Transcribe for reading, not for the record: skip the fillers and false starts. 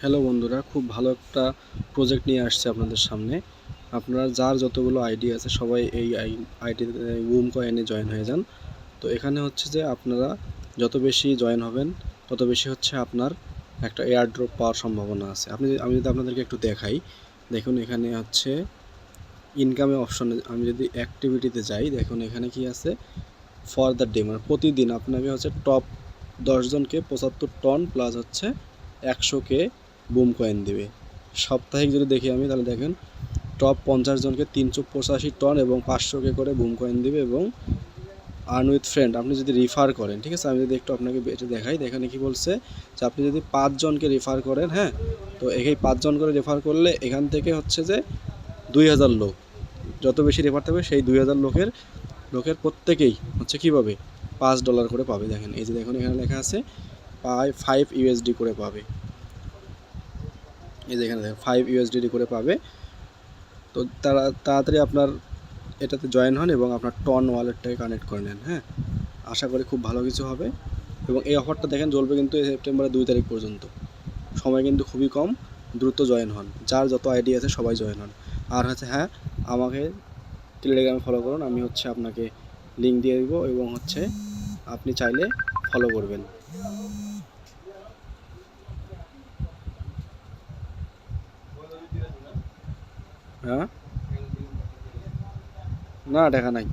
Hello বন্ধুরা, খুব ভালো একটা প্রজেক্ট নিয়ে আসছে আপনাদের সামনে। আপনারা যার যতগুলো আইডি আছে সবাই এই আইডিতে বুম কয়েনে জয়েন হয়ে যান। তো এখানে হচ্ছে যে আপনারা যত বেশি জয়েন হবেন তত বেশি হচ্ছে আপনার একটা এয়ার ড্রপ পাওয়ার সম্ভাবনা আছে। আমি যদি আপনাদেরকে একটু দেখাই, দেখুন এখানে হচ্ছে ইনকামে অপশনে আমি যদি অ্যাক্টিভিটিতে যাই, দেখুন এখানে কি আছে, ফর দ্য ডে, মানে প্রতিদিন আপনাকে হচ্ছে টপ 10 জনকে 75 টন প্লাস হচ্ছে 100K বুম কয়েন দেবে। সাপ্তাহিক যদি দেখি আমি, তাহলে দেখেন টপ 50 জনকে 385 টন এবং 500K করে বুম কয়েন দেবে। এবং আর্ন উইথ ফ্রেন্ড আপনি যদি রিফার করেন, ঠিক আছে, আমি যদি একটু আপনাকে এটা দেখাই, এখানে কি বলছে যে আপনি যদি 5 জনকে রেফার করেন, হ্যাঁ, তো এই 5 জন করে রেফার করলে এখান থেকে হচ্ছে যে 2000 লোক, যত বেশি রেফার থাকবে সেই 2000 লোকের প্রত্যেকেই হচ্ছে কী পাবে, $5 করে পাবে। দেখেন এই যে দেখুন এখানে লেখা আছে 5 USD করে পাবে। এই যে এখানে দেখেন 5 USD করে পাবে। তো তাড়াতাড়ি আপনার এটাতে জয়েন হন এবং আপনার টন ওয়ালেটটাকে কানেক্ট করে নেন। হ্যাঁ, আশা করি খুব ভালো কিছু হবে। এবং এই অফারটা দেখেন চলবে কিন্তু সেপ্টেম্বরের 2 তারিখ পর্যন্ত, সময় কিন্তু খুবই কম। দ্রুত জয়েন হন, যার যত আইডি আছে সবাই জয়েন হন। আর হচ্ছে হ্যাঁ, আমাকে টেলিগ্রামে ফলো করুন, আমি হচ্ছে আপনাকে লিঙ্ক দিয়ে দেবো এবং হচ্ছে আপনি চাইলে ফলো করবেন। হ্যাঁ, না দেখা নাই।